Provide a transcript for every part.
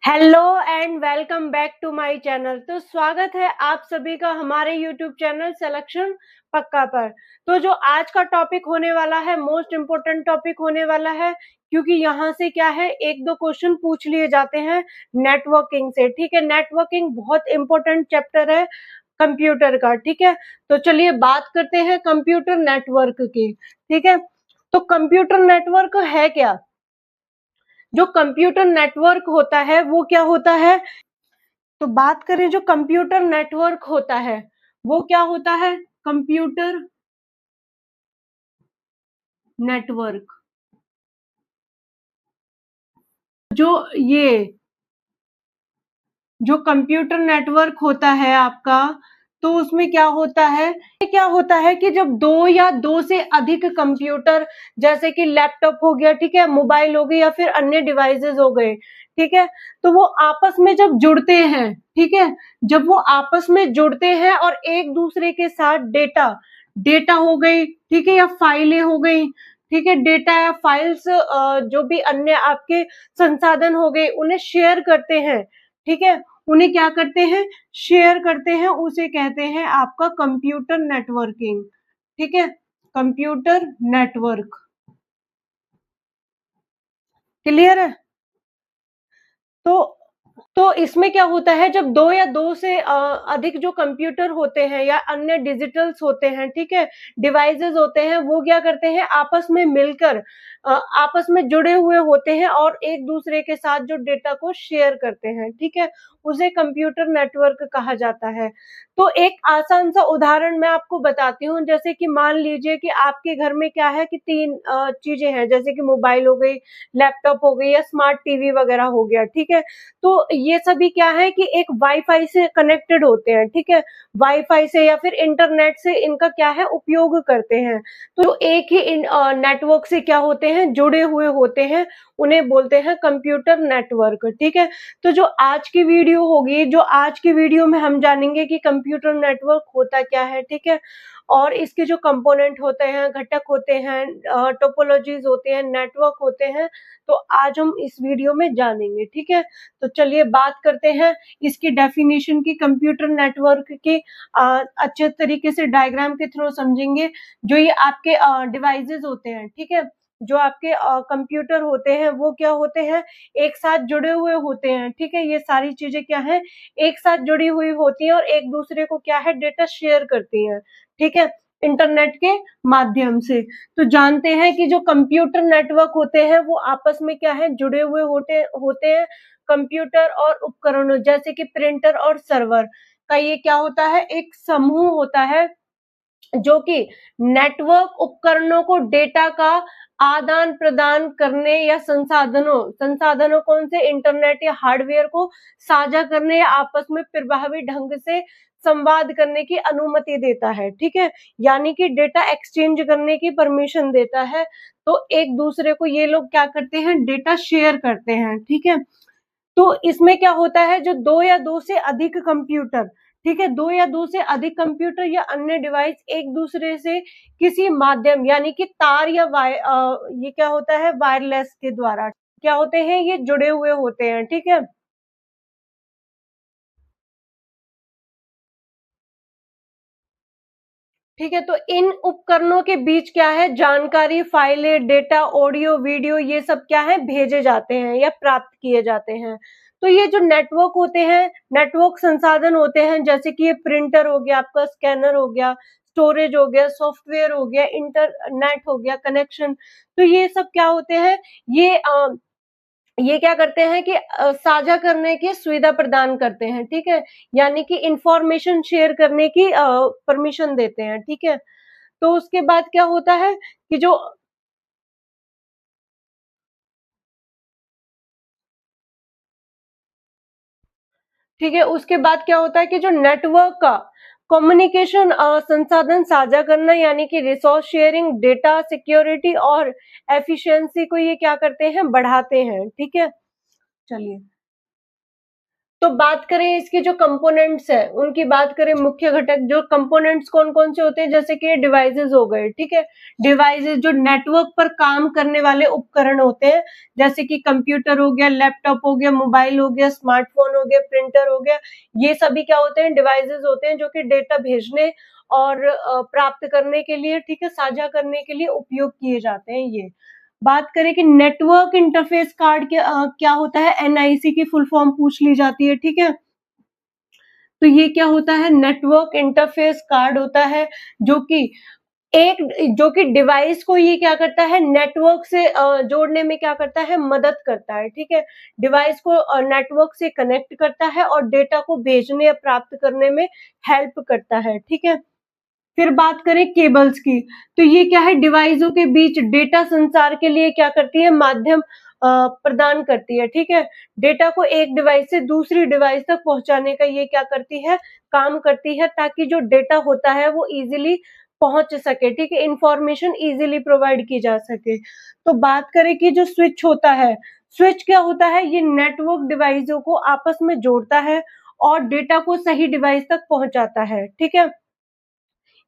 Hello and welcome back to my channel. तो स्वागत है आप सभी का हमारे यूट्यूब चैनल सिलेक्शन पक्का पर। तो जो आज का टॉपिक होने वाला है मोस्ट इम्पोर्टेंट टॉपिक होने वाला है, क्योंकि यहाँ से क्या है एक दो क्वेश्चन पूछ लिए जाते हैं नेटवर्किंग से। ठीक है, नेटवर्किंग बहुत इम्पोर्टेंट चैप्टर है कंप्यूटर का। ठीक है, तो चलिए बात करते हैं कंप्यूटर नेटवर्क की। ठीक है, तो कंप्यूटर नेटवर्क है क्या? जो कंप्यूटर नेटवर्क होता है वो क्या होता है? तो बात करें जो कंप्यूटर नेटवर्क होता है वो क्या होता है? कंप्यूटर नेटवर्क, जो ये जो कंप्यूटर नेटवर्क होता है आपका, तो उसमें क्या होता है कि जब दो या दो से अधिक कंप्यूटर, जैसे कि लैपटॉप हो गया, ठीक है, मोबाइल हो गई या फिर अन्य डिवाइसेस हो गए, ठीक है, तो वो आपस में जब जुड़ते हैं, ठीक है, जब वो आपस में जुड़ते हैं और एक दूसरे के साथ डेटा डेटा हो गई, ठीक है, या फाइलें हो गई, ठीक है, डेटा या फाइल्स, जो भी अन्य आपके संसाधन हो गए उन्हें शेयर करते हैं। ठीक है, उन्हें क्या करते हैं? शेयर करते हैं, उसे कहते हैं आपका कंप्यूटर नेटवर्किंग। ठीक है, कंप्यूटर नेटवर्क। क्लियर है? तो इसमें क्या होता है, जब दो या दो से अधिक जो कंप्यूटर होते हैं या अन्य डिजिटल्स होते हैं, ठीक है, डिवाइसेस होते हैं, वो क्या करते हैं आपस में मिलकर आपस में जुड़े हुए होते हैं और एक दूसरे के साथ जो डेटा को शेयर करते हैं, ठीक है, उसे कंप्यूटर नेटवर्क कहा जाता है। तो एक आसान सा उदाहरण मैं आपको बताती हूँ, जैसे कि मान लीजिए कि आपके घर में क्या है कि तीन चीजें हैं, जैसे कि मोबाइल हो गई, लैपटॉप हो गई या स्मार्ट टीवी वगैरह हो गया। ठीक है, तो ये सभी क्या है कि एक वाईफाई से कनेक्टेड होते हैं। ठीक है, वाईफाई से या फिर इंटरनेट से इनका क्या है उपयोग करते हैं। तो एक ही नेटवर्क से क्या होते हैं, जुड़े हुए होते हैं, उन्हें बोलते हैं कंप्यूटर नेटवर्क। ठीक है, तो जो आज की वीडियो होगी, जो आज की वीडियो में हम जानेंगे कि कंप्यूटर नेटवर्क होता क्या है। ठीक है, और इसके जो कंपोनेंट होते हैं, घटक होते हैं, टोपोलॉजीज होते हैं, नेटवर्क होते हैं, तो आज हम इस वीडियो में जानेंगे। ठीक है, तो चलिए बात करते हैं इसकी डेफिनेशन की, कंप्यूटर नेटवर्क की। अच्छे तरीके से डायग्राम के थ्रू समझेंगे। जो ये आपके डिवाइसेस होते हैं, ठीक है, जो आपके कंप्यूटर होते हैं वो क्या होते हैं, एक साथ जुड़े हुए होते हैं। ठीक है, ये सारी चीजें क्या है, एक साथ जुड़ी हुई होती हैं और एक दूसरे को क्या है डेटा शेयर करती हैं। ठीक है, इंटरनेट के माध्यम से। तो जानते हैं कि जो कंप्यूटर नेटवर्क होते हैं वो आपस में क्या है, जुड़े हुए होते होते हैं। कंप्यूटर और उपकरणों जैसे कि प्रिंटर और सर्वर का ये क्या होता है, एक समूह होता है जो कि नेटवर्क उपकरणों को डेटा का आदान प्रदान करने या संसाधनों संसाधनों कौन से, इंटरनेट या हार्डवेयर को साझा करने या आपस में प्रभावी ढंग से संवाद करने की अनुमति देता है। ठीक है, यानी कि डेटा एक्सचेंज करने की परमिशन देता है। तो एक दूसरे को ये लोग क्या करते हैं, डेटा शेयर करते हैं। ठीक है, तो इसमें क्या होता है, जो दो या दो से अधिक कंप्यूटर, ठीक है, दो या दो से अधिक कंप्यूटर या अन्य डिवाइस एक दूसरे से किसी माध्यम यानी कि तार या ये क्या होता है, वायरलेस के द्वारा क्या होते हैं, ये जुड़े हुए होते हैं। ठीक है, ठीक है, तो इन उपकरणों के बीच क्या है, जानकारी, फाइलें, डेटा, ऑडियो, वीडियो, ये सब क्या है, भेजे जाते हैं या प्राप्त किए जाते हैं। तो ये जो नेटवर्क होते हैं, नेटवर्क संसाधन होते हैं, जैसे कि ये प्रिंटर हो गया, आपका स्कैनर हो गया, स्टोरेज हो गया, सॉफ्टवेयर हो गया, इंटरनेट हो गया, कनेक्शन, तो ये सब क्या होते हैं, ये ये क्या करते हैं कि साझा करने की सुविधा प्रदान करते हैं। ठीक है, यानी कि इंफॉर्मेशन शेयर करने की परमिशन देते हैं। ठीक है, तो उसके बाद क्या होता है कि जो, ठीक है, उसके बाद क्या होता है कि जो नेटवर्क का कम्युनिकेशन संसाधन साझा करना, यानी कि रिसोर्स शेयरिंग, डेटा सिक्योरिटी और एफिशिएंसी को ये क्या करते हैं, बढ़ाते हैं। ठीक है, चलिए, तो बात करें इसके जो कंपोनेंट्स है उनकी बात करें, मुख्य घटक जो कंपोनेंट्स कौन कौन से होते हैं, जैसे कि डिवाइसेस हो गए, ठीक है। डिवाइसेस जो नेटवर्क पर काम करने वाले उपकरण होते हैं, जैसे कि कंप्यूटर हो गया, लैपटॉप हो गया, मोबाइल हो गया, स्मार्टफोन हो गया, प्रिंटर हो गया, ये सभी क्या होते हैं, डिवाइसेस होते हैं जो कि डेटा भेजने और प्राप्त करने के लिए, ठीक है, साझा करने के लिए उपयोग किए जाते हैं। ये बात करें कि नेटवर्क इंटरफेस कार्ड क्या होता है, एनआईसी की फुल फॉर्म पूछ ली जाती है, ठीक है। तो ये क्या होता है, नेटवर्क इंटरफेस कार्ड होता है जो कि डिवाइस को ये क्या करता है, नेटवर्क से जोड़ने में क्या करता है, मदद करता है, ठीक है। डिवाइस को नेटवर्क से कनेक्ट करता है और डेटा को भेजने या प्राप्त करने में हेल्प करता है, ठीक है। फिर बात करें केबल्स की, तो ये क्या है, डिवाइसों के बीच डेटा संचार के लिए क्या करती है, माध्यम प्रदान करती है, ठीक है। डेटा को एक डिवाइस से दूसरी डिवाइस तक पहुंचाने का ये क्या करती है, काम करती है, ताकि जो डेटा होता है वो इजीली पहुंच सके, ठीक है, इंफॉर्मेशन इजीली प्रोवाइड की जा सके। तो बात करें कि जो स्विच होता है, स्विच क्या होता है, ये नेटवर्क डिवाइसों को आपस में जोड़ता है और डेटा को सही डिवाइस तक पहुंचाता है, ठीक है।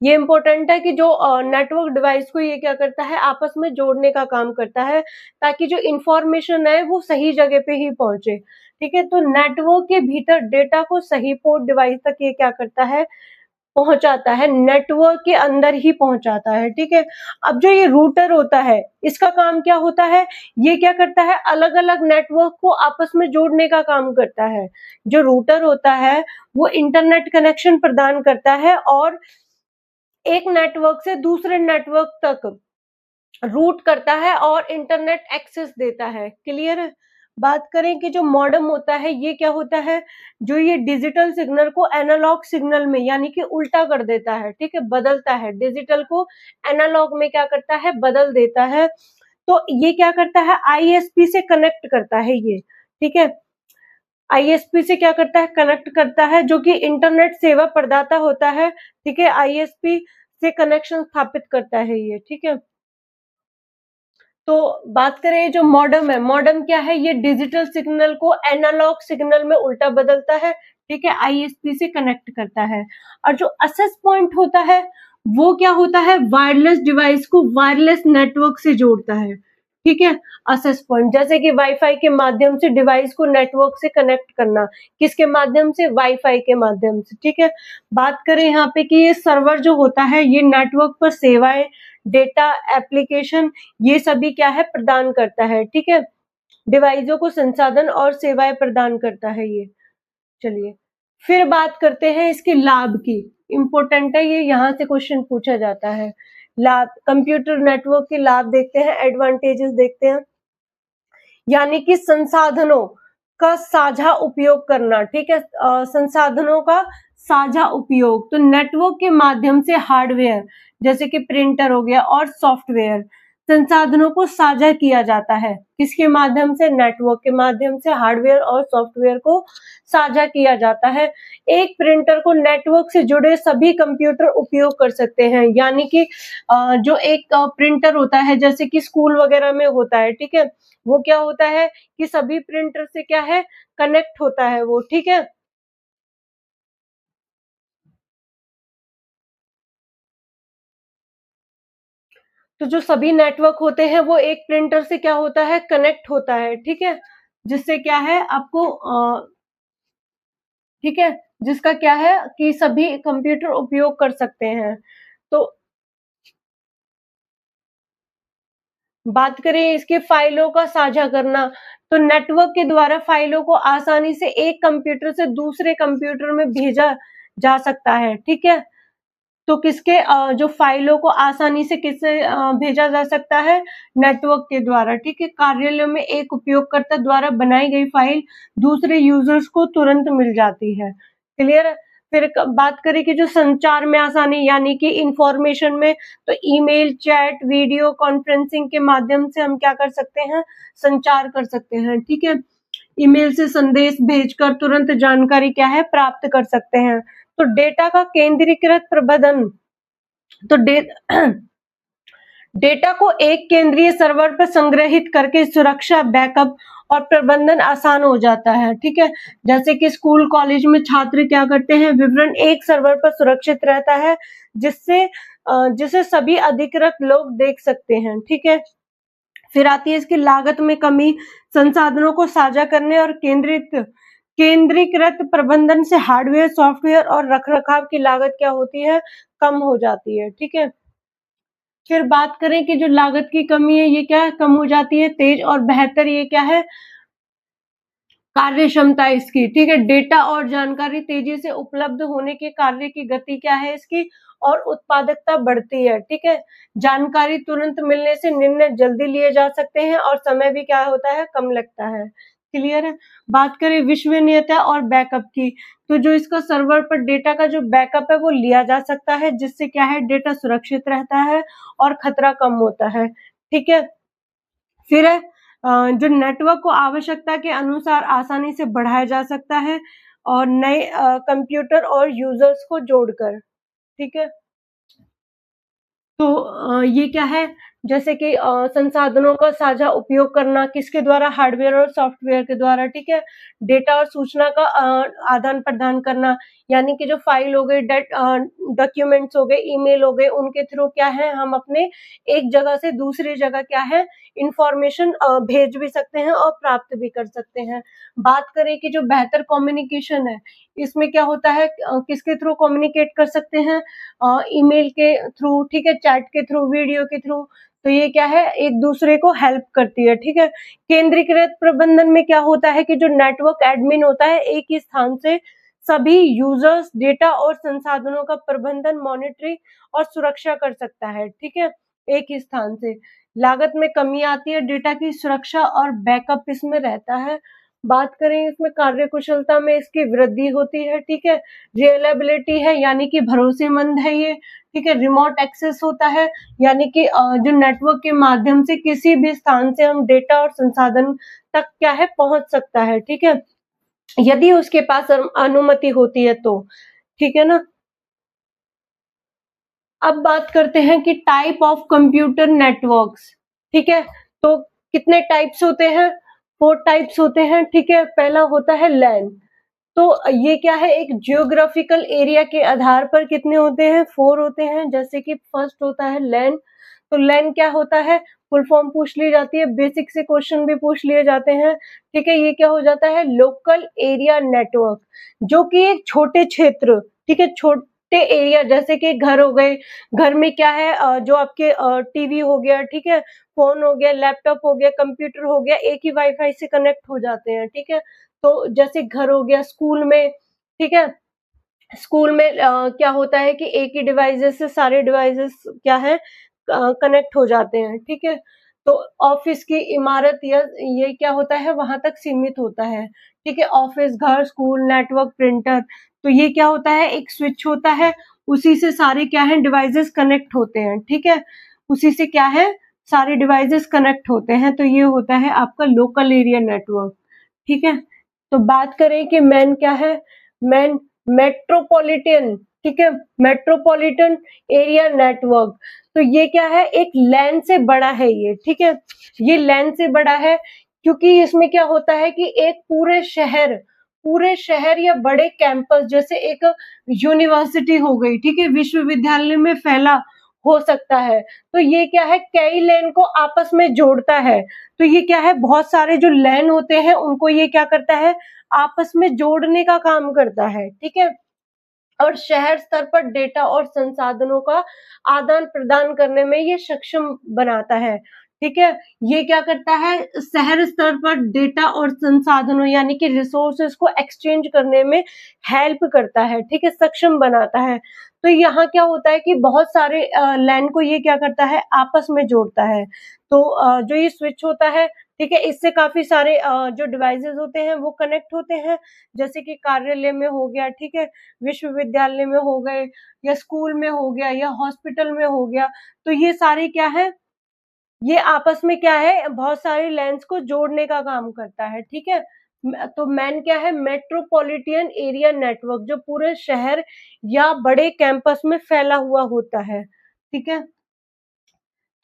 ये इंपॉर्टेंट है कि जो नेटवर्क डिवाइस को ये क्या करता है, आपस में जोड़ने का काम करता है, ताकि जो इंफॉर्मेशन है वो सही जगह पे ही पहुंचे, ठीक है। तो नेटवर्क के भीतर डेटा को सही पोर्ट डिवाइस तक ये क्या करता है, पहुंचाता है, नेटवर्क के अंदर ही पहुंचाता है, ठीक है। अब जो ये रूटर होता है, इसका काम क्या होता है, ये क्या करता है, अलग अलग नेटवर्क को आपस में जोड़ने का काम करता है। जो रूटर होता है वो इंटरनेट कनेक्शन प्रदान करता है और एक नेटवर्क से दूसरे नेटवर्क तक रूट करता है और इंटरनेट एक्सेस देता है। क्लियर है? बात करें कि जो मॉडेम होता है ये क्या होता है, जो ये डिजिटल सिग्नल को एनालॉग सिग्नल में यानी कि उल्टा कर देता है, ठीक है, बदलता है, डिजिटल को एनालॉग में क्या करता है, बदल देता है। तो ये क्या करता है, आईएसपी से कनेक्ट करता है ये, ठीक है। आईएसपी से क्या करता है, कनेक्ट करता है, जो कि इंटरनेट सेवा प्रदाता होता है, ठीक है। आईएसपी से कनेक्शन स्थापित करता है ये, ठीक है। तो बात करें जो मॉडेम है, मॉडेम क्या है, ये डिजिटल सिग्नल को एनालॉग सिग्नल में उल्टा बदलता है, ठीक है, आईएसपी से कनेक्ट करता है। और जो एक्सेस पॉइंट होता है वो क्या होता है, वायरलेस डिवाइस को वायरलेस नेटवर्क से जोड़ता है, ठीक है। एक्सेस पॉइंट जैसे कि वाईफाई के माध्यम से डिवाइस को नेटवर्क से कनेक्ट करना, किसके माध्यम से, वाईफाई के माध्यम से, ठीक है। बात करें यहाँ पे कि ये सर्वर जो होता है ये नेटवर्क पर सेवाएं, डेटा, एप्लीकेशन ये सभी क्या है, प्रदान करता है, ठीक है। डिवाइसों को संसाधन और सेवाएं प्रदान करता है ये। चलिए फिर बात करते हैं इसके लाभ की, इंपॉर्टेंट है ये, यहाँ से क्वेश्चन पूछा जाता है। लाभ, कंप्यूटर नेटवर्क के लाभ देखते हैं, एडवांटेजेस देखते हैं, यानी कि संसाधनों का साझा उपयोग करना, ठीक है, संसाधनों का साझा उपयोग। तो नेटवर्क के माध्यम से हार्डवेयर जैसे कि प्रिंटर हो गया और सॉफ्टवेयर संसाधनों को साझा किया जाता है, किसके माध्यम से, नेटवर्क के माध्यम से हार्डवेयर और सॉफ्टवेयर को साझा किया जाता है। एक प्रिंटर को नेटवर्क से जुड़े सभी कंप्यूटर उपयोग कर सकते हैं, यानी कि जो एक प्रिंटर होता है जैसे कि स्कूल वगैरह में होता है, ठीक है, वो क्या होता है कि सभी प्रिंटर से क्या है, कनेक्ट होता है वो, ठीक है। तो जो सभी नेटवर्क होते हैं वो एक प्रिंटर से क्या होता है, कनेक्ट होता है, ठीक है, जिससे क्या है आपको ठीक है, जिसका क्या है कि सभी कंप्यूटर उपयोग कर सकते हैं। तो बात करें इसके फाइलों का साझा करना, तो नेटवर्क के द्वारा फाइलों को आसानी से एक कंप्यूटर से दूसरे कंप्यूटर में भेजा जा सकता है, ठीक है। तो किसके जो फाइलों को आसानी से किससे भेजा जा सकता है, नेटवर्क के द्वारा, ठीक है। कार्यालय में एक उपयोगकर्ता द्वारा बनाई गई फाइल दूसरे यूजर्स को तुरंत मिल जाती है। क्लियर है? फिर बात करें कि जो संचार में आसानी यानी कि इंफॉर्मेशन में, तो ईमेल, चैट, वीडियो कॉन्फ्रेंसिंग के माध्यम से हम क्या कर सकते हैं, संचार कर सकते हैं, ठीक है। ईमेल से संदेश भेजकर तुरंत जानकारी क्या है, प्राप्त कर सकते हैं। तो डेटा का केंद्रीकृत प्रबंधन, तो डेटा को एक केंद्रीय सर्वर पर संग्रहित करके सुरक्षा, बैकअप और प्रबंधन आसान हो जाता है, ठीक है। जैसे कि स्कूल कॉलेज में छात्र क्या करते हैं, विवरण एक सर्वर पर सुरक्षित रहता है, जिसे सभी अधिकृत लोग देख सकते हैं, ठीक है। फिर आती है इसकी लागत में कमी, संसाधनों को साझा करने और केंद्रीकृत प्रबंधन से हार्डवेयर, सॉफ्टवेयर और रखरखाव की लागत क्या होती है, कम हो जाती है, ठीक है। फिर बात करें कि जो लागत की कमी है ये क्या है, कम हो जाती है। तेज और बेहतर, ये क्या है, कार्य क्षमता इसकी, ठीक है। डेटा और जानकारी तेजी से उपलब्ध होने के कार्य की गति क्या है इसकी, और उत्पादकता बढ़ती है, ठीक है। जानकारी तुरंत मिलने से निर्णय जल्दी लिए जा सकते हैं और समय भी क्या होता है, कम लगता है। क्लियर है। बात करें विश्वसनीयता और बैकअप की, तो जो इसका सर्वर पर डेटा का जो बैकअप है वो लिया जा सकता है, जिससे क्या है, डेटा सुरक्षित रहता है और खतरा कम होता है, ठीक है। फिर है जो नेटवर्क को आवश्यकता के अनुसार आसानी से बढ़ाया जा सकता है और नए कंप्यूटर और यूजर्स को जोड़कर, ठीक है। तो ये क्या है, जैसे कि संसाधनों का साझा उपयोग करना, किसके द्वारा, हार्डवेयर और सॉफ्टवेयर के द्वारा, ठीक है। डेटा और सूचना का आदान प्रदान करना, यानी कि जो फाइल हो गई, डॉक्यूमेंट्स हो गए, ईमेल हो गए, उनके थ्रू क्या है, हम अपने एक जगह से दूसरी जगह क्या है, इंफॉर्मेशन भेज भी सकते हैं और प्राप्त भी कर सकते हैं। बात करें कि जो बेहतर कम्युनिकेशन है, इसमें क्या होता है, किसके थ्रू कम्युनिकेट कर सकते हैं, ईमेल के थ्रू, ठीक है, चैट के थ्रू, वीडियो के थ्रू। तो ये क्या है, एक दूसरे को हेल्प करती है, ठीक है। केंद्रीकृत प्रबंधन में क्या होता है कि जो नेटवर्क एडमिन होता है, एक ही स्थान से सभी यूजर्स, डेटा और संसाधनों का प्रबंधन, मॉनिटरिंग और सुरक्षा कर सकता है, ठीक है, एक ही स्थान से। लागत में कमी आती है, डेटा की सुरक्षा और बैकअप इसमें रहता है। बात करें इसमें कार्यकुशलता में इसकी वृद्धि होती है, ठीक है। रिलायबिलिटी है, यानी कि भरोसेमंद है ये, ठीक है। रिमोट एक्सेस होता है, यानी कि जो नेटवर्क के माध्यम से किसी भी स्थान से हम डेटा और संसाधन तक क्या है, पहुंच सकता है, ठीक है, यदि उसके पास अनुमति होती है तो, ठीक है ना। अब बात करते हैं कि टाइप ऑफ कंप्यूटर नेटवर्क्स, ठीक है। तो कितने टाइप्स होते हैं, 4 टाइप्स होते हैं, ठीक है। पहला होता है लैन, तो ये क्या है, एक जियोग्राफिकल एरिया के आधार पर कितने होते हैं, 4 होते हैं। जैसे कि फर्स्ट होता है लैन, तो लैन क्या होता है, फुल फॉर्म पूछ ली जाती है, बेसिक से क्वेश्चन भी पूछ लिए जाते हैं, ठीक है। ये क्या हो जाता है, लोकल एरिया नेटवर्क, जो कि एक छोटे क्षेत्र, ठीक है, छोटे एरिया, जैसे कि घर हो गए, घर में क्या है, जो आपके टीवी हो गया, ठीक है, फोन हो गया, लैपटॉप हो गया, कंप्यूटर हो गया, एक ही वाईफाई से कनेक्ट हो जाते हैं, ठीक है। तो जैसे घर हो गया, स्कूल में, ठीक है, स्कूल में क्या होता है कि एक ही डिवाइसेस से सारे डिवाइसेस क्या है, कनेक्ट हो जाते हैं, ठीक है। तो ऑफिस की इमारत या ये क्या होता है, वहां तक सीमित होता है, ठीक है। ऑफिस, घर, स्कूल, नेटवर्क, प्रिंटर, तो ये क्या होता है, एक स्विच होता है, उसी से सारे क्या है, डिवाइसेस कनेक्ट होते हैं, ठीक है। उसी से क्या है, सारे डिवाइसेस कनेक्ट होते हैं, तो ये होता है आपका लोकल एरिया नेटवर्क, ठीक है। तो बात करें कि मैन क्या है, मैन मेट्रोपॉलिटन, ठीक है, मेट्रोपॉलिटन एरिया नेटवर्क, तो ये क्या है, एक लैन से बड़ा है ये, ठीक है। ये लैन से बड़ा है क्योंकि इसमें क्या होता है कि एक पूरे शहर या बड़े कैंपस, जैसे एक यूनिवर्सिटी हो गई, ठीक है, विश्वविद्यालय में फैला हो सकता है, तो ये क्या है, कई लैन को आपस में जोड़ता है। तो ये क्या है, बहुत सारे जो लैन होते हैं उनको ये क्या करता है, आपस में जोड़ने का काम करता है, ठीक है। और शहर स्तर पर डेटा और संसाधनों का आदान प्रदान करने में ये सक्षम बनाता है, ठीक है। ये क्या करता है, शहर स्तर पर डेटा और संसाधनों यानी कि रिसोर्सेज को एक्सचेंज करने में हेल्प करता है, ठीक है, सक्षम बनाता है। तो यहाँ क्या होता है कि बहुत सारे लैन को ये क्या करता है, आपस में जोड़ता है। तो जो ये स्विच होता है, ठीक है, इससे काफी सारे जो डिवाइसेस होते हैं वो कनेक्ट होते हैं, जैसे कि कार्यालय में हो गया, ठीक है, विश्वविद्यालय में हो गए, या स्कूल में हो गया, या हॉस्पिटल में हो गया। तो ये सारे क्या है, ये आपस में क्या है, बहुत सारे लैंस को जोड़ने का काम करता है, ठीक है। तो मैन क्या है, मेट्रोपॉलिटन एरिया नेटवर्क, जो पूरे शहर या बड़े कैंपस में फैला हुआ होता है, ठीक है।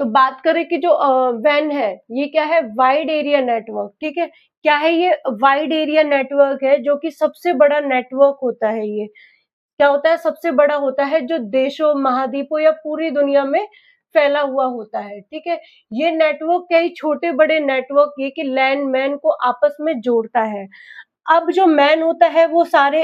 तो बात करें कि जो वैन है, ये क्या है, वाइड एरिया नेटवर्क, ठीक है। क्या है ये? वाइड एरिया नेटवर्क है, जो कि सबसे बड़ा नेटवर्क होता है। ये क्या होता है? सबसे बड़ा होता है, जो देशों, महाद्वीपों या पूरी दुनिया में फैला हुआ होता है, ठीक है। ये नेटवर्क कई छोटे बड़े नेटवर्क ये कि लैंड मैन को आपस में जोड़ता है। अब जो मैन होता है वो सारे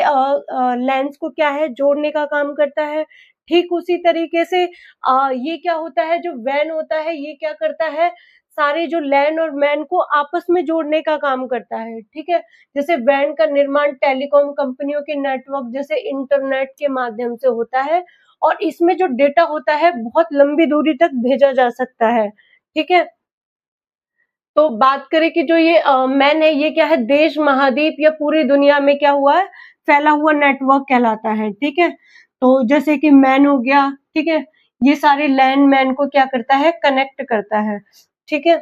लैंड्स को क्या है, जोड़ने का काम करता है। ठीक उसी तरीके से ये क्या होता है, जो वैन होता है ये क्या करता है, सारे जो लैंड और मैन को आपस में जोड़ने का काम करता है, ठीक है। जैसे वैन का निर्माण टेलीकॉम कंपनियों के नेटवर्क जैसे इंटरनेट के माध्यम से होता है, और इसमें जो डेटा होता है बहुत लंबी दूरी तक भेजा जा सकता है, ठीक है। तो बात करें कि जो ये मैन है ये क्या है, देश, महाद्वीप या पूरी दुनिया में क्या हुआ है, फैला हुआ नेटवर्क कहलाता है, ठीक है। तो जैसे कि मैन हो गया, ठीक है, ये सारे लैंड मैन को क्या करता है, कनेक्ट करता है, ठीक है।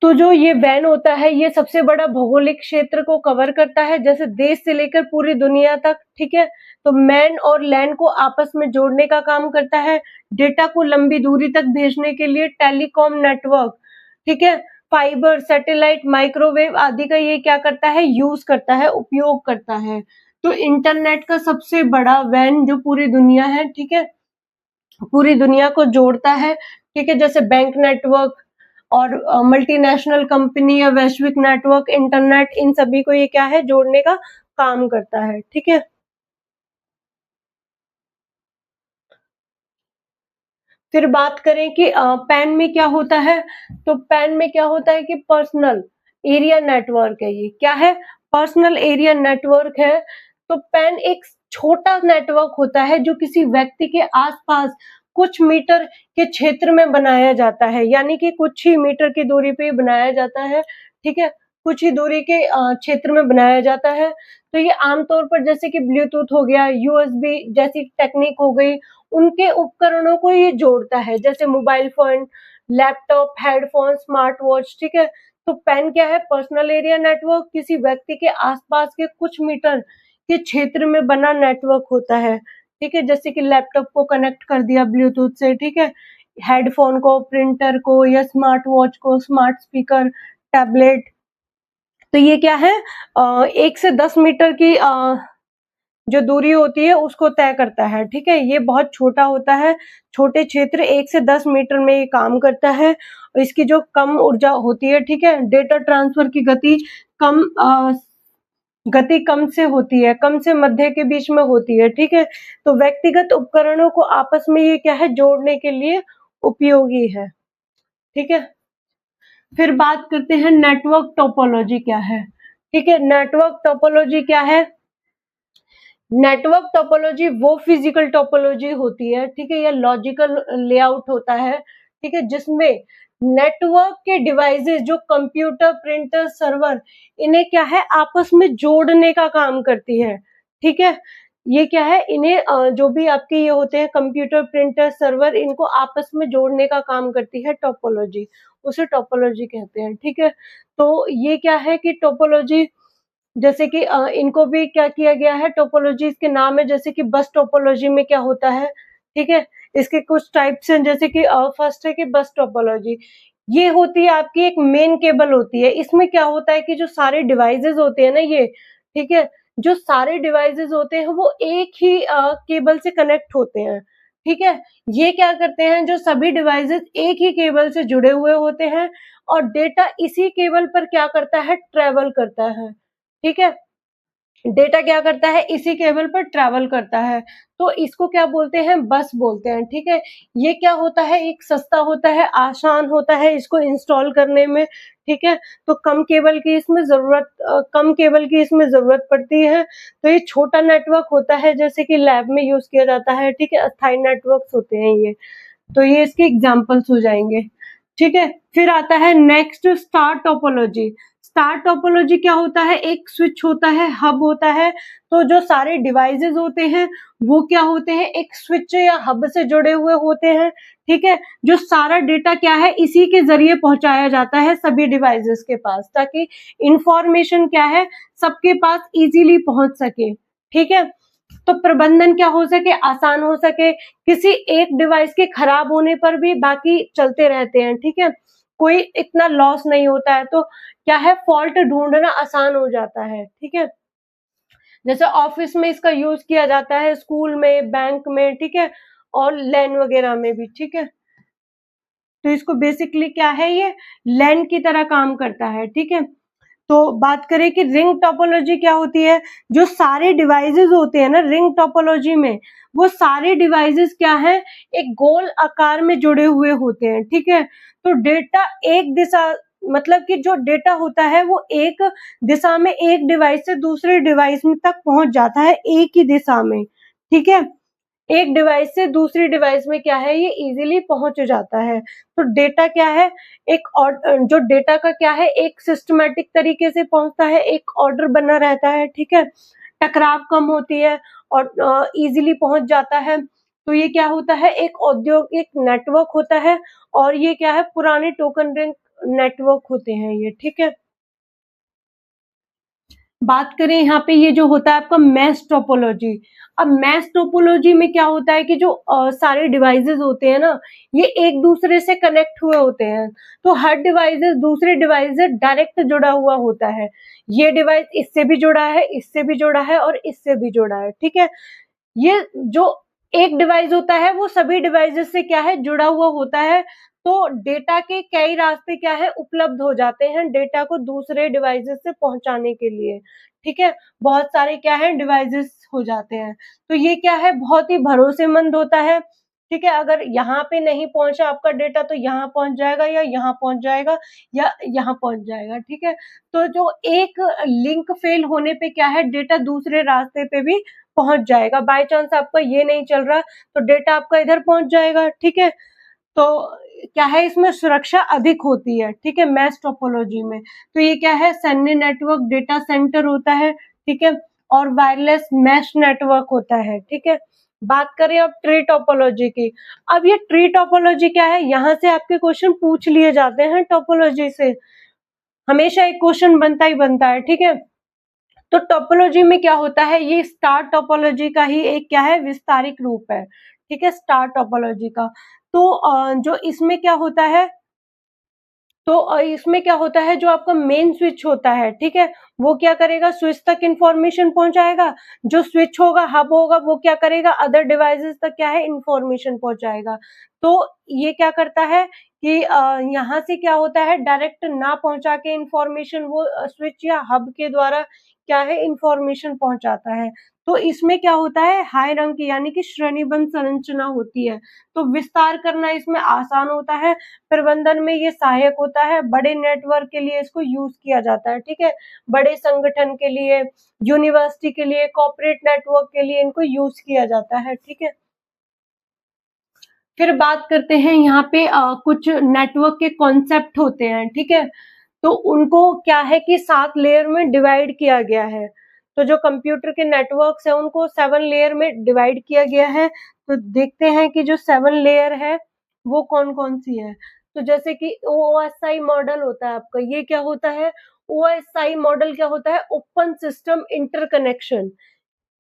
तो जो ये वैन होता है ये सबसे बड़ा भौगोलिक क्षेत्र को कवर करता है, जैसे देश से लेकर पूरी दुनिया तक, ठीक है। तो मैन और लैंड को आपस में जोड़ने का काम करता है, डेटा को लंबी दूरी तक भेजने के लिए टेलीकॉम नेटवर्क, ठीक है, फाइबर, सैटेलाइट, माइक्रोवेव आदि का ये क्या करता है, यूज करता है, उपयोग करता है। तो इंटरनेट का सबसे बड़ा वैन जो पूरी दुनिया है, ठीक है, पूरी दुनिया को जोड़ता है, ठीक है। जैसे बैंक नेटवर्क और मल्टीनेशनल कंपनी या वैश्विक नेटवर्क, इंटरनेट, इन सभी को ये क्या है, जोड़ने का काम करता है, ठीक है। फिर बात करें कि पैन में क्या होता है, तो पैन में क्या होता है कि पर्सनल एरिया नेटवर्क है। ये क्या है, पर्सनल एरिया नेटवर्क है। तो पैन एक छोटा नेटवर्क होता है जो किसी व्यक्ति के आसपास कुछ मीटर के क्षेत्र में बनाया जाता है, यानी कि कुछ ही मीटर की दूरी पे बनाया जाता है, ठीक है, कुछ ही दूरी के क्षेत्र में बनाया जाता है। तो ये आमतौर पर जैसे कि ब्लूटूथ हो गया, यूएसबी जैसी टेक्निक हो गई, उनके उपकरणों को ये जोड़ता है, जैसे mobile phone, laptop, headphone, smart watch, ठीक है। तो पैन क्या है, पर्सनल एरिया नेटवर्क, किसी व्यक्ति के आसपास के कुछ मीटर के क्षेत्र में बना नेटवर्क होता है, ठीक है। जैसे कि लैपटॉप को कनेक्ट कर दिया ब्लूटूथ से, ठीक है, हेडफोन को, प्रिंटर को या स्मार्ट वॉच को, स्मार्ट स्पीकर, टैबलेट। तो ये क्या है, 1 से 10 मीटर की जो दूरी होती है उसको तय करता है, ठीक है। ये बहुत छोटा होता है, छोटे क्षेत्र 1 से 10 मीटर में ये काम करता है। और इसकी जो कम ऊर्जा होती है, ठीक है, डेटा ट्रांसफर की गति कम से होती है, कम से मध्य के बीच में होती है, ठीक है। तो व्यक्तिगत उपकरणों को आपस में ये क्या है, जोड़ने के लिए उपयोगी है, ठीक है। फिर बात करते हैं नेटवर्क टोपोलॉजी क्या है, ठीक है। नेटवर्क टोपोलॉजी क्या है, नेटवर्क टोपोलॉजी वो फिजिकल टोपोलॉजी होती है, ठीक है, या लॉजिकल लेआउट होता है, ठीक है, जिसमें नेटवर्क के डिवाइसेस जो कंप्यूटर, प्रिंटर, सर्वर, इन्हें क्या है, आपस में जोड़ने का काम करती है, ठीक है। ये क्या है, इन्हें जो भी आपके ये होते हैं कंप्यूटर, प्रिंटर, सर्वर, इनको आपस में जोड़ने का काम करती है टोपोलॉजी, उसे टोपोलॉजी कहते हैं, ठीक है। तो ये क्या है कि टोपोलॉजी, जैसे कि इनको भी क्या किया गया है, टोपोलॉजीज के नाम है, जैसे कि बस टोपोलॉजी में क्या होता है, ठीक है, इसके कुछ टाइप्स हैं, जैसे कि फर्स्ट है कि बस टोपोलॉजी, ये होती है आपकी एक मेन केबल होती है। इसमें क्या होता है कि जो सारे डिवाइसेस होते हैं ना ये, ठीक है, जो सारे डिवाइसेस होते हैं वो एक ही केबल से कनेक्ट होते हैं, ठीक है। ये क्या करते हैं, जो सभी डिवाइसेस एक ही केबल से जुड़े हुए होते हैं, और डेटा इसी केबल पर क्या करता है, ट्रेवल करता है, ठीक है। डेटा क्या करता है, इसी केबल पर ट्रैवल करता है। तो इसको क्या बोलते हैं, बस बोलते हैं, ठीक है। ये क्या होता है, एक सस्ता होता है, आसान होता है इसको इंस्टॉल करने में, ठीक है। तो कम केबल की इसमें जरूरत पड़ती है। तो ये छोटा नेटवर्क होता है, जैसे कि लैब में यूज किया जाता है, ठीक है, अस्थायी नेटवर्क्स होते हैं ये। तो ये इसके एग्जाम्पल्स हो जाएंगे, ठीक है। फिर आता है next, star topology. Star topology क्या होता है, एक स्विच होता है, हब होता है। तो जो सारे डिवाइसेस होते हैं वो क्या होते हैं, एक स्विच या हब से जुड़े हुए होते हैं, ठीक है। जो सारा डेटा क्या है, इसी के जरिए पहुंचाया जाता है सभी डिवाइसेस के पास, ताकि इंफॉर्मेशन क्या है, सबके पास इजीली पहुंच सके, ठीक है। तो प्रबंधन क्या हो सके, आसान हो सके, किसी एक डिवाइस के खराब होने पर भी बाकी चलते रहते हैं, ठीक है। कोई इतना लॉस नहीं होता है, तो क्या है फॉल्ट ढूंढना आसान हो जाता है, ठीक है। जैसे ऑफिस में इसका यूज किया जाता है, स्कूल में, बैंक में, ठीक है, और लैन वगैरह में भी, ठीक है। तो इसको बेसिकली क्या है, ये लैन की तरह काम करता है, ठीक है। तो बात करें कि रिंग टोपोलॉजी क्या होती है, जो सारे डिवाइसेस होते हैं ना रिंग टोपोलॉजी में, वो सारे डिवाइसेस क्या है, एक गोल आकार में जुड़े हुए होते हैं, ठीक है। तो डेटा एक दिशा, मतलब कि जो डेटा होता है वो एक दिशा में एक डिवाइस से दूसरे डिवाइस में तक पहुंच जाता है, एक ही दिशा में, ठीक है। एक डिवाइस से दूसरी डिवाइस में क्या है, ये इजीली पहुंच जाता है। तो डेटा क्या है, एक जो डेटा का क्या है, एक सिस्टमैटिक तरीके से पहुंचता है, एक ऑर्डर बना रहता है, ठीक है। टकराव कम होती है और इजीली पहुंच जाता है। तो ये क्या होता है, एक औद्योगिक नेटवर्क होता है, और ये क्या है, पुराने टोकन रिंग नेटवर्क होते हैं ये, ठीक है। बात करें यहाँ पे, ये जो होता है आपका मैश टोपोलॉजी। अब मैश टोपोलॉजी में क्या होता है कि जो सारे डिवाइसेस होते हैं ना, ये एक दूसरे से कनेक्ट हुए होते हैं। तो हर डिवाइसेस दूसरे डिवाइस से डायरेक्ट जुड़ा हुआ होता है। ये डिवाइस इससे भी जुड़ा है, इससे भी जुड़ा है और इससे भी जुड़ा है, ठीक है। ये जो एक डिवाइस होता है वो सभी डिवाइसेस से क्या है, जुड़ा हुआ होता है। तो डेटा के कई रास्ते क्या है, उपलब्ध हो जाते हैं डेटा को दूसरे डिवाइसेस से पहुंचाने के लिए, ठीक है। बहुत सारे क्या है डिवाइसेस हो जाते हैं। तो ये क्या है, बहुत ही भरोसेमंद होता है, ठीक है। अगर यहाँ पे नहीं पहुंचा आपका डेटा तो यहाँ पहुंच जाएगा, या यहाँ पहुंच जाएगा, या यहाँ पहुंच जाएगा, ठीक है। तो जो एक लिंक फेल होने पे क्या है, डेटा दूसरे रास्ते पे भी पहुंच जाएगा। बाय चांस आपका ये नहीं चल रहा तो डेटा आपका इधर पहुंच जाएगा, ठीक है। तो क्या है, इसमें सुरक्षा अधिक होती है, ठीक है, मैश टोपोलॉजी में। तो ये क्या है, सैन्य नेटवर्क डेटा सेंटर होता है, ठीक है, और वायरलेस मैश नेटवर्क होता है, ठीक है। बात करें अब ट्री टोपोलॉजी की। अब ये ट्री टोपोलॉजी क्या है, यहाँ से आपके क्वेश्चन पूछ लिए जाते हैं टोपोलॉजी से, हमेशा एक क्वेश्चन बनता ही बनता है, ठीक है। तो टोपोलॉजी में क्या होता है, ये स्टार टोपोलॉजी का ही एक क्या है, विस्तारित रूप है, ठीक है, स्टार टोपोलॉजी का। तो जो इसमें क्या होता है, तो इसमें क्या होता है, जो आपका मेन स्विच होता है, ठीक है, वो क्या करेगा, स्विच तक इंफॉर्मेशन पहुंचाएगा। जो स्विच होगा, हब होगा, वो क्या करेगा, अदर डिवाइसेस तक क्या है, इंफॉर्मेशन पहुंचाएगा। तो ये क्या करता है कि यहाँ से क्या होता है, डायरेक्ट ना पहुंचा के इंफॉर्मेशन वो स्विच या हब के द्वारा क्या है, इंफॉर्मेशन पहुंचाता है। तो इसमें क्या होता है, हाई रंग की यानी कि श्रेणीबद्ध संरचना होती है। तो विस्तार करना इसमें आसान होता है, प्रबंधन में ये सहायक होता है, बड़े नेटवर्क के लिए इसको यूज किया जाता है, ठीक है। बड़े संगठन के लिए, यूनिवर्सिटी के लिए, कॉर्पोरेट नेटवर्क के लिए इनको यूज किया जाता है, ठीक है। फिर बात करते हैं यहाँ पे कुछ नेटवर्क के कॉन्सेप्ट होते हैं, ठीक है। तो उनको क्या है कि 7 लेयर में डिवाइड किया गया है। तो जो कंप्यूटर के नेटवर्क्स है उनको 7 लेयर में डिवाइड किया गया है। तो देखते हैं कि जो 7 लेयर है वो कौन कौन सी है। तो जैसे कि ओएसआई मॉडल होता है आपका, ये क्या होता है, ओएसआई मॉडल क्या होता है, ओपन सिस्टम इंटरकनेक्शन,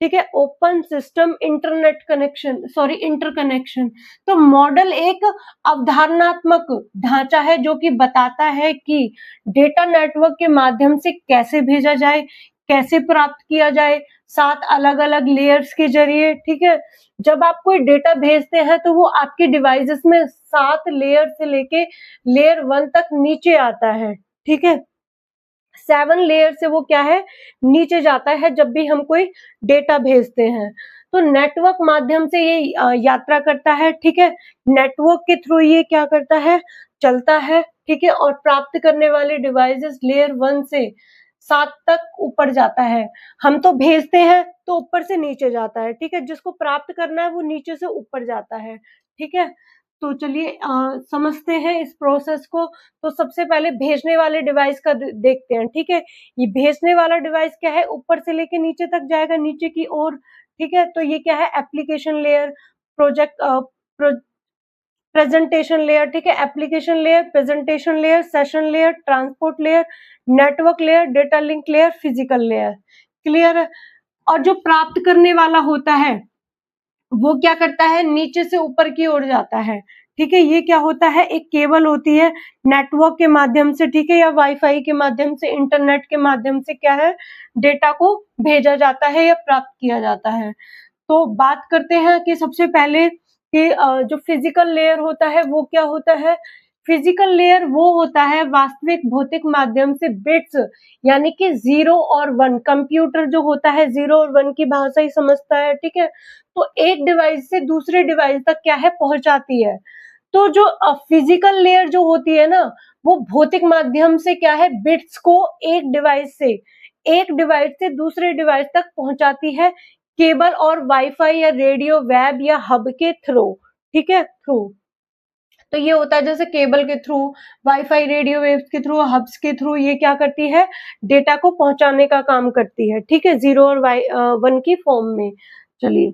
ठीक है, open system internet connection, sorry interconnection. तो मॉडल एक अवधारणात्मक ढांचा है जो कि बताता है कि डेटा नेटवर्क के माध्यम से कैसे भेजा जाए, कैसे प्राप्त किया जाए, 7 अलग अलग लेयर्स के जरिए, ठीक है। जब आप कोई डेटा भेजते हैं तो वो आपके डिवाइसेस में 7 लेयर से लेके लेयर 1 तक नीचे आता है, ठीक है। 7 लेयर से वो क्या है, नीचे जाता है जब भी हम कोई डेटा भेजते हैं। तो नेटवर्क माध्यम से ये यात्रा करता है, ठीक है। नेटवर्क के थ्रू ये क्या करता है, चलता है, ठीक है। और प्राप्त करने वाले डिवाइसेस लेयर 1 से 7 तक ऊपर जाता है। हम तो भेजते हैं तो ऊपर से नीचे जाता है, ठीक है। जिसको प्राप्त करना है वो नीचे से ऊपर जाता है, ठीक है। तो चलिए समझते हैं इस प्रोसेस को। तो सबसे पहले भेजने वाले डिवाइस का देखते हैं, ठीक है। ये भेजने वाला डिवाइस क्या है, ऊपर से लेके नीचे तक जाएगा, नीचे की ओर, ठीक है। तो ये क्या है, एप्लीकेशन लेयर, प्रेजेंटेशन लेयर, ठीक है, application layer, presentation layer, session layer, transport layer, network layer, data link layer, physical layer, clear है। और जो प्राप्त करने वाला होता है वो क्या करता है, नीचे से ऊपर की ओर जाता है, ठीक है, ये क्या होता है, एक केबल होती है, नेटवर्क के माध्यम से, ठीक है, या वाईफाई के माध्यम से, इंटरनेट के माध्यम से क्या है, डेटा को भेजा जाता है या प्राप्त किया जाता है। तो बात करते हैं कि सबसे पहले कि जो फिजिकल लेयर होता है वो क्या होता है। फिजिकल लेयर वो होता है वास्तविक भौतिक माध्यम से बिट्स, यानी कि 0 और 1, कंप्यूटर जो होता है 0 और 1 की भाषा ही समझता है, ठीक है, तो एक डिवाइस से दूसरे डिवाइस तक क्या है, पहुंचाती है। तो जो फिजिकल लेयर जो होती है ना, वो भौतिक माध्यम से क्या है, बिट्स को एक डिवाइस से दूसरे डिवाइस तक पहुंचाती है, केबल और वाईफाई या रेडियो वेब या हब के थ्रू, ठीक है, थ्रू। तो ये होता है जैसे केबल के थ्रू, वाईफाई, रेडियो वेव्स के थ्रू, हब्स के थ्रू, ये क्या करती है, डेटा को पहुंचाने का काम करती है, ठीक है, 0 और 1 की फॉर्म में। चलिए,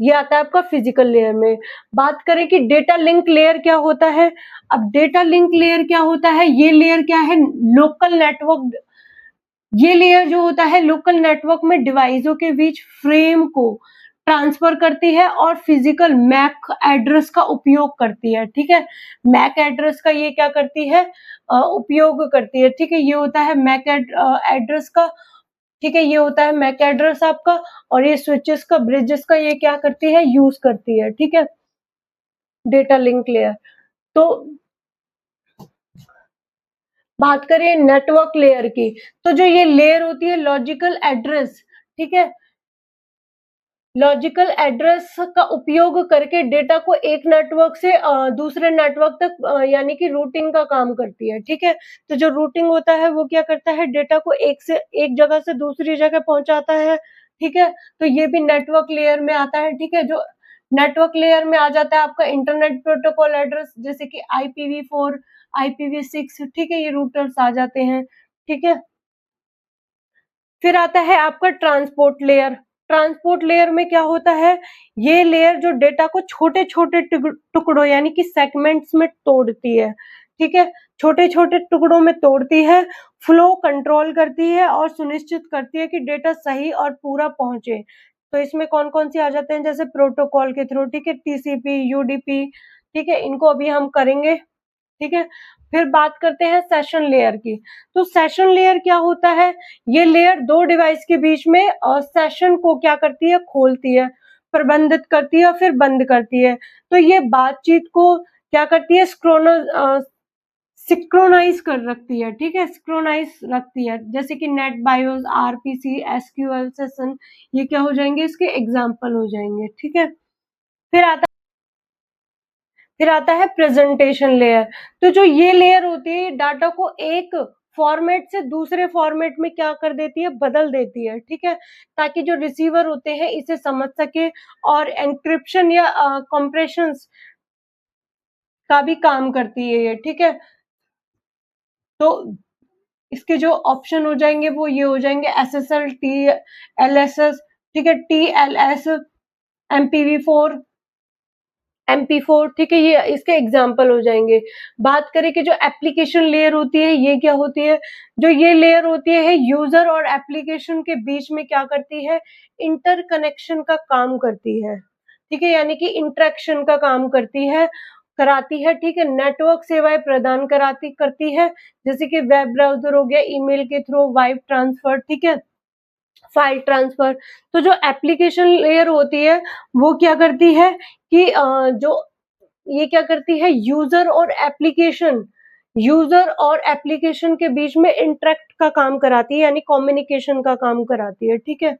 ये आता है आपका फिजिकल लेयर में। बात करें कि डेटा लिंक लेयर क्या होता है। अब डेटा लिंक लेयर क्या होता है, ये लेयर क्या है, लोकल नेटवर्क, ये लेयर जो होता है लोकल नेटवर्क में डिवाइसों के बीच फ्रेम को ट्रांसफर करती है और फिजिकल मैक एड्रेस का उपयोग करती है, ठीक है, मैक एड्रेस का ये क्या करती है, उपयोग करती है, ठीक है, ये होता है मैक एड्रेस का, ठीक है, ये होता है मैक एड्रेस आपका, और ये स्विचेस का, ब्रिजेस का ये क्या करती है, यूज करती है, ठीक है, डेटा लिंक लेयर। तो बात करें नेटवर्क लेयर की, तो जो ये लेयर होती है लॉजिकल एड्रेस, ठीक है, लॉजिकल एड्रेस का उपयोग करके डेटा को एक नेटवर्क से दूसरे नेटवर्क तक यानी कि रूटिंग का काम करती है, ठीक है, तो जो रूटिंग होता है वो क्या करता है, डेटा को एक जगह से दूसरी जगह पहुंचाता है, ठीक है, तो ये भी नेटवर्क लेयर में आता है, ठीक है, जो नेटवर्क लेयर में आ जाता है आपका इंटरनेट प्रोटोकॉल एड्रेस, जैसे कि IPv4, IPv6, ठीक है, ये रूटर्स आ जाते हैं, ठीक है। फिर आता है आपका ट्रांसपोर्ट लेयर। ट्रांसपोर्ट लेयर में क्या होता है, ये लेयर जो डेटा को छोटे छोटे टुकड़ों यानी कि सेगमेंट्स में तोड़ती है, ठीक है, छोटे छोटे टुकड़ों में तोड़ती है, फ्लो कंट्रोल करती है और सुनिश्चित करती है कि डेटा सही और पूरा पहुंचे। तो इसमें कौन कौन सी आ जाते हैं, जैसे प्रोटोकॉल के थ्रू, ठीक है, TCP, UDP, ठीक है, इनको अभी हम करेंगे, ठीक है। फिर बात करते हैं सेशन लेयर की। तो सेशन लेयर क्या होता है, ये लेयर दो डिवाइस के बीच में सेशन को क्या करती है, खोलती है, प्रबंधित करती है और फिर बंद करती है। तो ये बातचीत को क्या करती है, सिक्रोनाइज कर रखती है, ठीक है, सिक्रोनाइज रखती है, जैसे कि net BIOS, RPC, SQL session, ये क्या हो जाएंगे, इसके एग्जाम्पल हो जाएंगे, ठीक है। फिर आता फिर आता है प्रेजेंटेशन लेयर। तो जो ये लेयर होती है डाटा को एक फॉर्मेट से दूसरे फॉर्मेट में क्या कर देती है, बदल देती है, ठीक है, ताकि जो रिसीवर होते हैं इसे समझ सके और एन्क्रिप्शन या कंप्रेशन का भी काम करती है ये, ठीक है। तो इसके जो ऑप्शन हो जाएंगे वो ये हो जाएंगे, SSL, TLS, ठीक है, TLS, MPV4, MP4, ठीक है, ये इसके एग्जाम्पल हो जाएंगे। बात करें कि जो एप्लीकेशन लेयर होती है ये क्या होती है, जो ये लेयर होती है यूजर और एप्लीकेशन के बीच में क्या करती है, इंटरकनेक्शन का काम करती है, ठीक है, यानी कि इंटरेक्शन का काम कराती है, ठीक है, नेटवर्क सेवाएं प्रदान करती है, जैसे कि वेब ब्राउजर हो गया, ईमेल के थ्रू, वाइब ट्रांसफर, ठीक है, फाइल ट्रांसफर। तो जो एप्लीकेशन लेयर होती है वो क्या करती है कि जो ये क्या करती है, यूजर और एप्लीकेशन के बीच में इंटरेक्ट का काम कराती है, यानी कम्युनिकेशन का काम कराती है, ठीक है।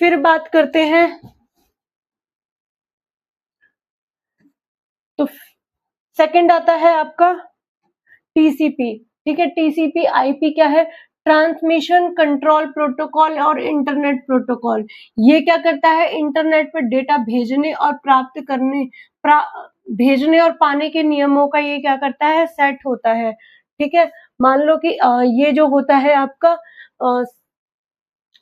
फिर बात करते हैं, तो सेकंड आता है आपका TCP, ठीक है, TCP IP क्या है, ट्रांसमिशन कंट्रोल प्रोटोकॉल और इंटरनेट प्रोटोकॉल। ये क्या करता है, इंटरनेट पर डेटा भेजने और पाने के नियमों का ये क्या करता है, सेट होता है, ठीक है। मान लो कि ये जो होता है आपका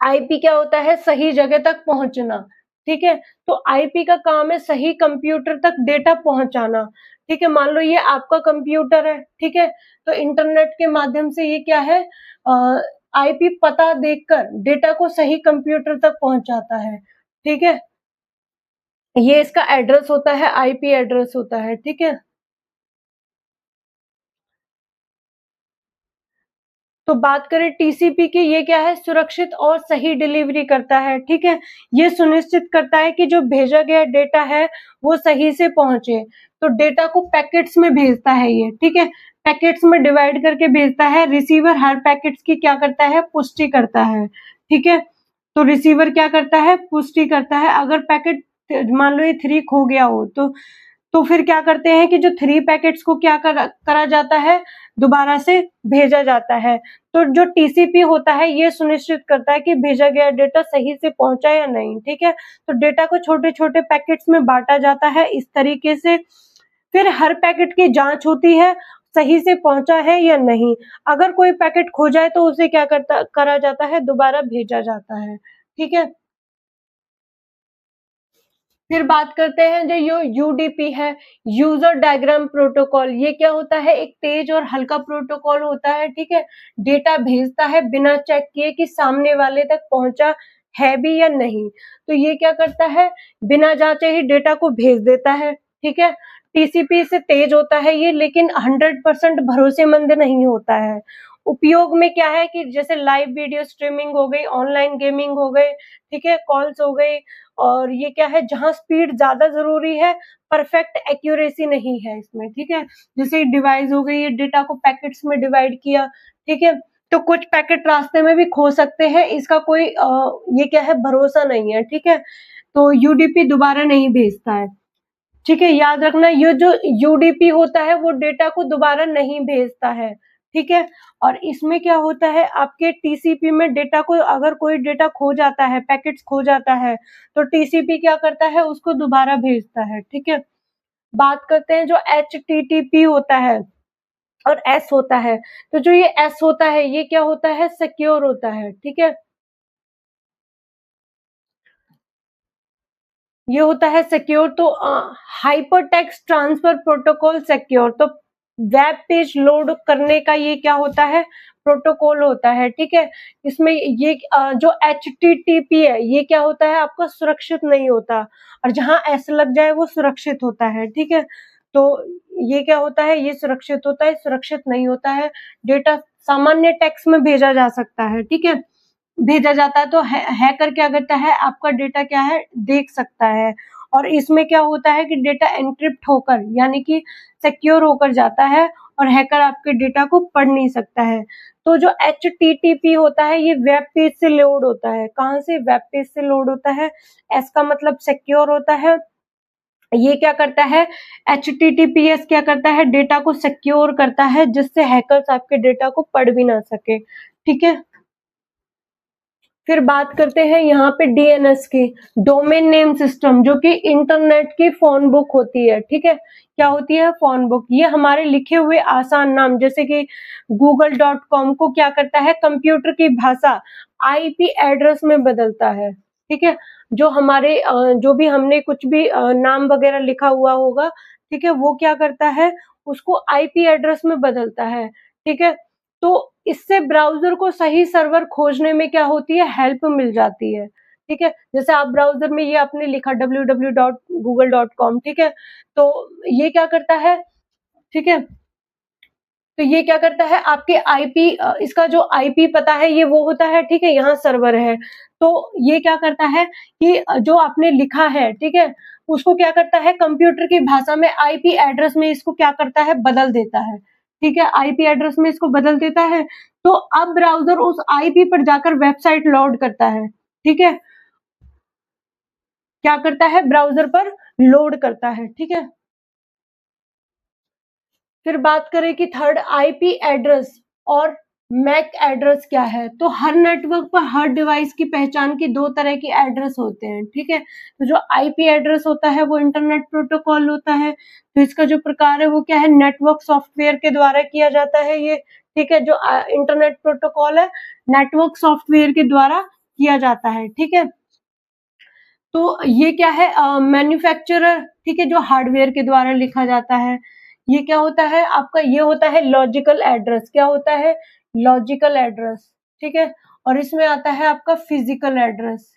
IP क्या होता है, सही जगह तक पहुंचना, ठीक है, तो IP का काम है सही कंप्यूटर तक डेटा पहुंचाना, ठीक है, मान लो ये आपका कंप्यूटर है, ठीक है, तो इंटरनेट के माध्यम से ये क्या है, IP पता देखकर डेटा को सही कंप्यूटर तक पहुंचाता है, ठीक है। ये इसका एड्रेस होता है, आईपी एड्रेस होता है, ठीक है। तो बात करें टीसीपी की, ये क्या है, सुरक्षित और सही डिलीवरी करता है, ठीक है। ये सुनिश्चित करता है कि जो भेजा गया डेटा है वो सही से पहुंचे। तो डेटा को पैकेट्स में भेजता है ये, ठीक है, पैकेट्स में डिवाइड करके भेजता है। रिसीवर हर पैकेट्स की क्या करता है, पुष्टि करता है, ठीक है। तो रिसीवर क्या करता है, पुष्टि करता है। अगर पैकेट मान लो ये 3 खो गया हो तो फिर क्या करते हैं कि जो 3 पैकेट्स को क्या करा जाता है, दोबारा से भेजा जाता है। तो जो टीसीपी होता है ये सुनिश्चित करता है कि भेजा गया डेटा सही से पहुंचा या नहीं, ठीक है। तो डेटा को छोटे-छोटे पैकेट्स में बांटा जाता है इस तरीके से। फिर हर पैकेट की जांच होती है, सही से पहुंचा है या नहीं। अगर कोई पैकेट खो जाए तो उसे क्या करा जाता है, दोबारा भेजा जाता है, ठीक है। फिर बात करते हैं जो यूडीपी है, यूजर डायग्राम प्रोटोकॉल। ये क्या होता है, एक तेज और हल्का प्रोटोकॉल होता है, ठीक है। डेटा भेजता है बिना चेक किए कि सामने वाले तक पहुंचा है भी या नहीं। तो ये क्या करता है, बिना जांचे ही डेटा को भेज देता है, ठीक है। टीसीपी से तेज होता है ये, लेकिन 100% भरोसेमंद नहीं होता है। उपयोग में क्या है कि जैसे लाइव वीडियो स्ट्रीमिंग हो गई, ऑनलाइन गेमिंग हो गए, ठीक है, कॉल्स हो गई। और ये क्या है, जहाँ स्पीड ज्यादा जरूरी है, परफेक्ट एक्यूरेसी नहीं है इसमें, ठीक है। जैसे डिवाइस हो गई, ये डेटा को पैकेट्स में डिवाइड किया, ठीक है। तो कुछ पैकेट रास्ते में भी खो सकते हैं, इसका कोई ये क्या है, भरोसा नहीं है, ठीक है। तो यूडीपी दोबारा नहीं भेजता है, ठीक है। याद रखना, ये जो यूडीपी होता है वो डेटा को दोबारा नहीं भेजता है, ठीक है। और इसमें क्या होता है, आपके टीसीपी में डेटा को, अगर कोई डेटा खो जाता है, पैकेट्स खो जाता है, तो टीसीपी क्या करता है, उसको दोबारा भेजता है, ठीक है। बात करते हैं जो एचटीटीपी होता है और एस होता है। तो जो ये एस होता है ये क्या होता है, सिक्योर होता है, ठीक है। ये होता है सिक्योर। तो hyper text transfer protocol secure. तो वेब पेज लोड करने का ये क्या होता है, प्रोटोकॉल होता है, ठीक है। इसमें ये जो एचटीटीपी है ये क्या होता है, आपका सुरक्षित नहीं होता। और जहां एस लग जाए वो सुरक्षित होता है, ठीक है। तो ये क्या होता है, ये सुरक्षित होता है, सुरक्षित नहीं होता है। डेटा सामान्य टेक्स्ट में भेजा जा सकता है, ठीक है, भेजा जाता है। तो हैकर क्या करता है, आपका डेटा क्या है, देख सकता है। और इसमें क्या होता है कि डेटा एन्क्रिप्ट होकर, यानी कि सिक्योर होकर जाता है, और हैकर आपके डेटा को पढ़ नहीं सकता है। तो जो एचटीटीपी होता है ये वेब पेज से लोड होता है। कहाँ से, वेब पेज से लोड होता है। एस का मतलब सिक्योर होता है। ये क्या करता है, एचटीटीपीएस क्या करता है, डेटा को सिक्योर करता है, जिससे हैकर्स आपके डेटा को पढ़ भी ना सके, ठीक है। फिर बात करते हैं यहाँ पे डीएनएस की, डोमेन नेम सिस्टम, जो कि इंटरनेट की फोन बुक होती है, ठीक है। क्या होती है, फोन बुक। ये हमारे लिखे हुए आसान नाम, जैसे कि google.com को क्या करता है, कंप्यूटर की भाषा आईपी एड्रेस में बदलता है, ठीक है। जो हमारे जो भी हमने कुछ भी नाम वगैरह लिखा हुआ होगा, ठीक है, वो क्या करता है, उसको आईपी एड्रेस में बदलता है, ठीक है। तो इससे ब्राउज़र को सही सर्वर खोजने में क्या होती है, हेल्प मिल जाती है, ठीक है। जैसे आप ब्राउज़र में ये आपने लिखा www.google.com, ठीक है, तो ये क्या करता है, ठीक है। तो ये क्या करता है, आपके आईपी इसका जो आईपी पता है ये वो होता है, ठीक है, यहाँ सर्वर है। तो ये क्या करता है कि जो आपने लिखा है, ठीक है, उसको क्या करता है, कंप्यूटर की भाषा में आईपी एड्रेस में इसको क्या करता है, बदल देता है, ठीक है, आईपी एड्रेस में इसको बदल देता है। तो अब ब्राउज़र उस आईपी पर जाकर वेबसाइट लोड करता है, ठीक है, क्या करता है, ब्राउज़र पर लोड करता है, ठीक है। फिर बात करें कि थर्ड, आईपी एड्रेस और मैक एड्रेस क्या है। तो हर नेटवर्क पर हर डिवाइस की पहचान की 2 तरह के एड्रेस होते हैं, ठीक है। तो जो आईपी एड्रेस होता है वो इंटरनेट प्रोटोकॉल होता है। तो इसका जो प्रकार है वो क्या है, नेटवर्क सॉफ्टवेयर के द्वारा किया जाता है ये, ठीक है। जो इंटरनेट प्रोटोकॉल है, नेटवर्क सॉफ्टवेयर के द्वारा किया जाता है, ठीक है। तो ये क्या है, मैन्युफैक्चरर, ठीक है, जो हार्डवेयर के द्वारा लिखा जाता है। ये क्या होता है आपका, ये होता है लॉजिकल एड्रेस। क्या होता है, लॉजिकल एड्रेस, ठीक है। और इसमें आता है आपका फिजिकल एड्रेस।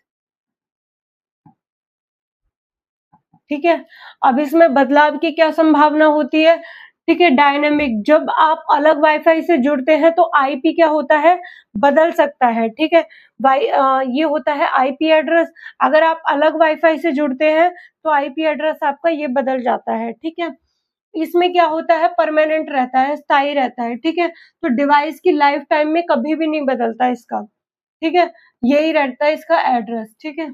ठीक है। अब इसमें बदलाव की क्या संभावना होती है? ठीक है, डायनामिक, जब आप अलग वाईफाई से जुड़ते हैं तो आईपी क्या होता है, बदल सकता है। ठीक है, ये होता है आईपी एड्रेस। अगर आप अलग वाईफाई से जुड़ते हैं तो आईपी एड्रेस आपका ये बदल जाता है। ठीक है, इसमें क्या होता है, परमानेंट रहता है, स्थायी रहता है। ठीक है, तो डिवाइस की लाइफ टाइम में कभी भी नहीं बदलता इसका। ठीक है, यही रहता है इसका एड्रेस। ठीक है,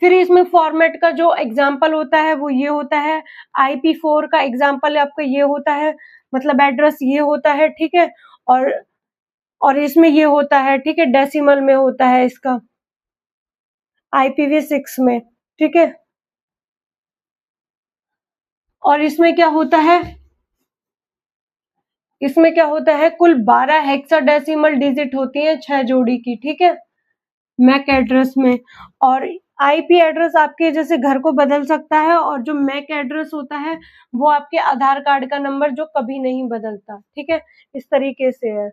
फिर इसमें फॉर्मेट का जो एग्जाम्पल होता है वो ये होता है, IP4 का एग्जाम्पल आपका ये होता है, मतलब एड्रेस ये होता है। ठीक है, और और इसमें ये होता है, ठीक है, डेसिमल में होता है इसका, IPv6 में। ठीक है, और इसमें क्या होता है, इसमें क्या होता है, कुल 12 हेक्साडेसिमल डिजिट होती है, 6 जोड़ी की। ठीक है, मैक एड्रेस में। और आईपी एड्रेस आपके जैसे घर को बदल सकता है, और जो मैक एड्रेस होता है वो आपके आधार कार्ड का नंबर जो कभी नहीं बदलता। ठीक है, इस तरीके से है।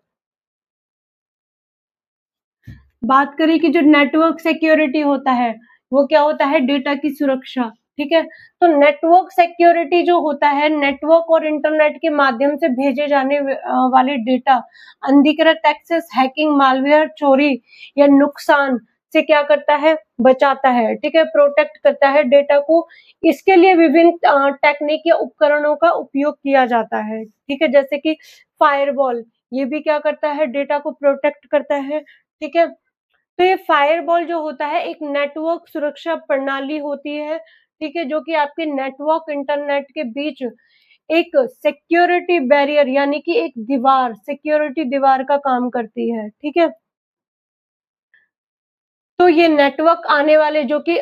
बात करें कि जो नेटवर्क सिक्योरिटी होता है वो क्या होता है, डेटा की सुरक्षा। ठीक है, तो नेटवर्क सिक्योरिटी जो होता है, नेटवर्क और इंटरनेट के माध्यम से भेजे जाने वाले डेटा, अनधिकृत एक्सेस, हैकिंग, मालवेयर, चोरी या नुकसान से क्या करता है, बचाता है। ठीक है, प्रोटेक्ट करता है डेटा को। इसके लिए विभिन्न टेक्निक या उपकरणों का उपयोग किया जाता है। ठीक है, जैसे कि फायरवॉल, ये भी क्या करता है, डेटा को प्रोटेक्ट करता है। ठीक है, तो ये फायरवॉल जो होता है एक नेटवर्क सुरक्षा प्रणाली होती है। ठीक है, जो कि आपके नेटवर्क इंटरनेट के बीच एक सिक्योरिटी बैरियर यानी कि एक दीवार, सिक्योरिटी दीवार का काम करती है। ठीक है, तो ये नेटवर्क आने वाले जो कि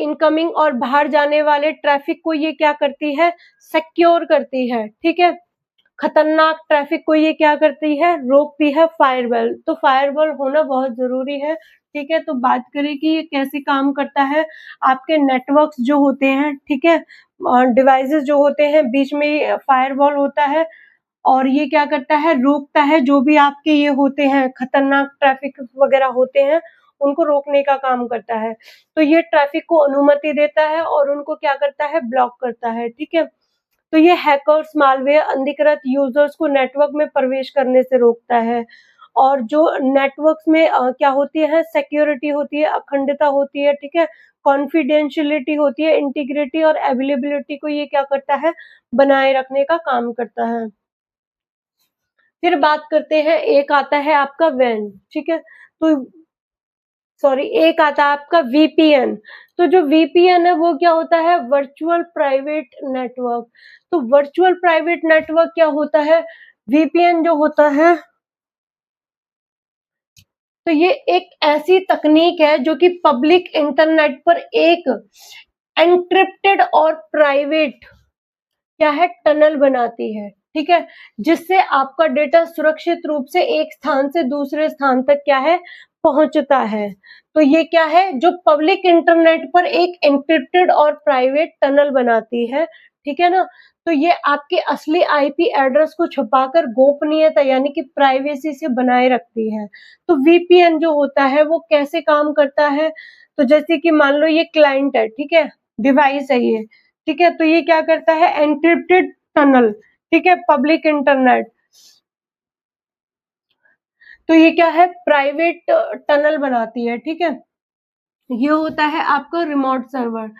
इनकमिंग और बाहर जाने वाले ट्रैफिक को ये क्या करती है, सिक्योर करती है। ठीक है, खतरनाक ट्रैफिक को ये क्या करती है, रोकती है, फायरवॉल। तो फायरवॉल होना बहुत जरूरी है। ठीक है, तो बात करें कि ये कैसे काम करता है, आपके नेटवर्क्स जो होते हैं, ठीक है, डिवाइसेस जो होते हैं, बीच में फायरवॉल होता है, और ये क्या करता है, रोकता है जो भी आपके ये होते हैं खतरनाक ट्रैफिक वगैरह होते हैं, उनको रोकने का काम करता है। तो ये ट्रैफिक को अनुमति देता है और उनको क्या करता है, ब्लॉक करता है। ठीक है, तो ये हैकर्स, मालवेयर, अनधिकृत यूजर्स को नेटवर्क में प्रवेश करने से रोकता है। और जो नेटवर्क्स में क्या होती है, सिक्योरिटी होती है, अखंडता होती है। ठीक है, कॉन्फिडेंशियलिटी होती है, इंटीग्रिटी और अवेलेबिलिटी को ये क्या करता है, बनाए रखने का काम करता है। फिर बात करते हैं, एक आता है आपका वैन। ठीक है, तो सॉरी, एक आता है आपका वीपीएन। तो जो वीपीएन है वो क्या होता है, वर्चुअल प्राइवेट नेटवर्क। तो वर्चुअल प्राइवेट नेटवर्क क्या होता है, वीपीएन जो होता है, तो ये एक ऐसी तकनीक है जो कि पब्लिक इंटरनेट पर एक एन्क्रिप्टेड और प्राइवेट क्या है, टनल बनाती है। ठीक है, जिससे आपका डेटा सुरक्षित रूप से एक स्थान से दूसरे स्थान तक क्या है, पहुंचता है। तो ये क्या है, जो पब्लिक इंटरनेट पर एक एन्क्रिप्टेड और प्राइवेट टनल बनाती है। ठीक है ना, तो ये आपके असली आईपी एड्रेस को छुपाकर गोपनीयता यानी कि प्राइवेसी से बनाए रखती है। तो वीपीएन जो होता है वो कैसे काम करता है, तो जैसे कि मान लो ये क्लाइंट है, ठीक है, डिवाइस है ये। ठीक है, तो ये क्या करता है, एन्क्रिप्टेड टनल। ठीक है, पब्लिक इंटरनेट, तो ये क्या है, प्राइवेट टनल बनाती है। ठीक है, ये होता है आपका रिमोट सर्वर।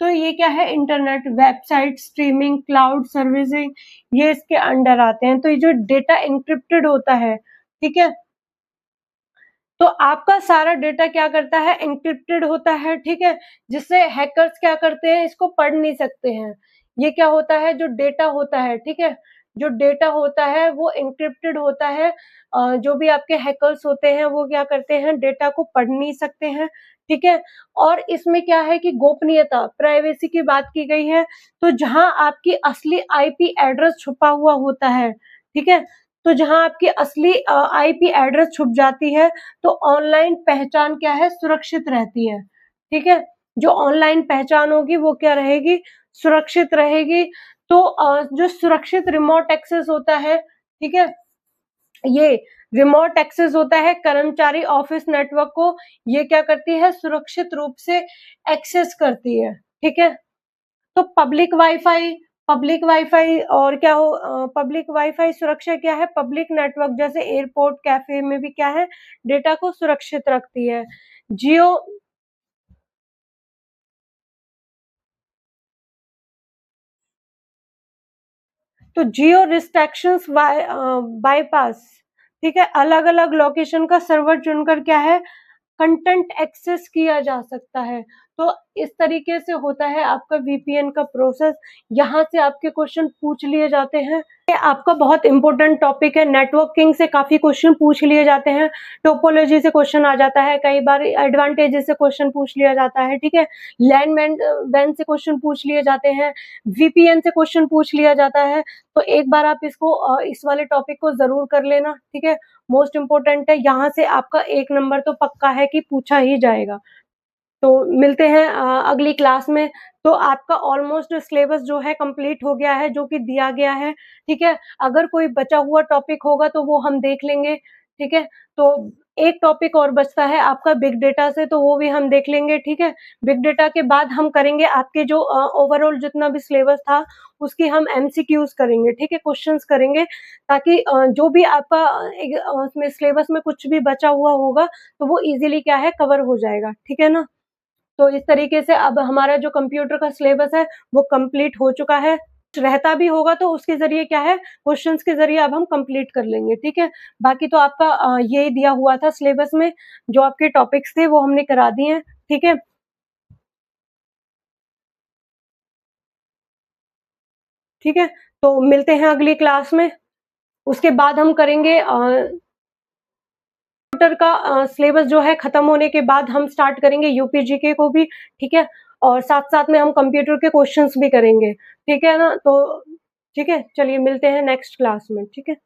तो ये क्या है, internet, website, streaming, cloud servicing, ये इसके अंडर आते हैं। तो ये जो डेटा एन्क्रिप्टेड होता है, ठीक है, तो आपका सारा डेटा क्या करता है, एन्क्रिप्टेड होता है। ठीक है, जिससे हैकर्स क्या करते हैं, इसको पढ़ नहीं सकते हैं। ये क्या होता है, जो डेटा होता है, ठीक है, जो डेटा होता है वो एन्क्रिप्टेड होता है। जो भी आपके हैकर्स होते हैं वो क्या करते हैं, डेटा को पढ़ नहीं सकते हैं। ठीक है, और इसमें क्या है कि गोपनीयता, प्राइवेसी की बात की गई है। तो जहां आपकी असली आईपी एड्रेस छुपा हुआ होता है, ठीक है, तो जहां आपकी असली आईपी एड्रेस छुप जाती है, तो ऑनलाइन पहचान क्या है, सुरक्षित रहती है। ठीक है, जो ऑनलाइन पहचान होगी वो क्या रहेगी, सुरक्षित रहेगी। तो जो सुरक्षित रिमोट एक्सेस होता है, ठीक है, ये रिमोट एक्सेस होता है, कर्मचारी ऑफिस नेटवर्क को ये क्या करती है, सुरक्षित रूप से एक्सेस करती है। ठीक है। तो पब्लिक वाईफाई और क्या हो, पब्लिक वाईफाई सुरक्षा क्या है, पब्लिक नेटवर्क जैसे एयरपोर्ट, कैफे में भी क्या है, डेटा को सुरक्षित रखती है। जियो तो जियो रिस्ट्रिक्शंस बाईपास, ठीक है, अलग अलग लोकेशन का सर्वर चुनकर क्या है, कंटेंट एक्सेस किया जा सकता है। तो इस तरीके से होता है आपका वीपीएन का प्रोसेस। यहाँ से आपके क्वेश्चन पूछ लिए जाते हैं। ये आपका बहुत इंपॉर्टेंट टॉपिक है। नेटवर्किंग से काफी क्वेश्चन पूछ लिए जाते हैं, टोपोलॉजी से क्वेश्चन आ जाता है, कई बार एडवांटेजेस से क्वेश्चन पूछ लिया जाता है, ठीक है, लैंड वैन से क्वेश्चन पूछ लिए जाते हैं, वीपीएन से क्वेश्चन पूछ लिया जाता है। तो एक बार आप इसको इस वाले टॉपिक को जरूर कर लेना, ठीक है, मोस्ट इम्पोर्टेंट है। यहाँ से आपका 1 नंबर तो पक्का है कि पूछा ही जाएगा। तो मिलते हैं अगली क्लास में। तो आपका ऑलमोस्ट सिलेबस जो है कंप्लीट हो गया है, जो कि दिया गया है, ठीक है। अगर कोई बचा हुआ टॉपिक होगा तो वो हम देख लेंगे, ठीक है। तो एक टॉपिक और बचता है आपका बिग डेटा से, तो वो भी हम देख लेंगे, ठीक है। बिग डेटा के बाद हम करेंगे आपके जो ओवरऑल जितना भी सिलेबस था उसकी हम एमसीक्यूज करेंगे, ठीक है, क्वेश्चंस करेंगे, ताकि जो भी आपका उसमें सिलेबस में कुछ भी बचा हुआ होगा तो वो इजीली क्या है, कवर हो जाएगा, ठीक है ना। तो इस तरीके से अब हमारा जो कंप्यूटर का सिलेबस है वो कंप्लीट हो चुका है। रहता भी होगा तो उसके जरिए क्या है, क्वेश्चंस के जरिए अब हम कंप्लीट कर लेंगे, ठीक है। बाकी तो आपका यही दिया हुआ था सिलेबस में, जो आपके टॉपिक्स थे वो हमने करा दिए हैं, ठीक है। ठीक है, तो मिलते हैं अगली क्लास में। उसके बाद हम करेंगे कंप्यूटर का सिलेबस जो है खत्म होने के बाद हम स्टार्ट करेंगे यूपीजीके को भी, ठीक है। और साथ साथ में हम कंप्यूटर के क्वेश्चंस भी करेंगे, ठीक है ना। तो ठीक है, चलिए मिलते हैं नेक्स्ट क्लास में, ठीक है।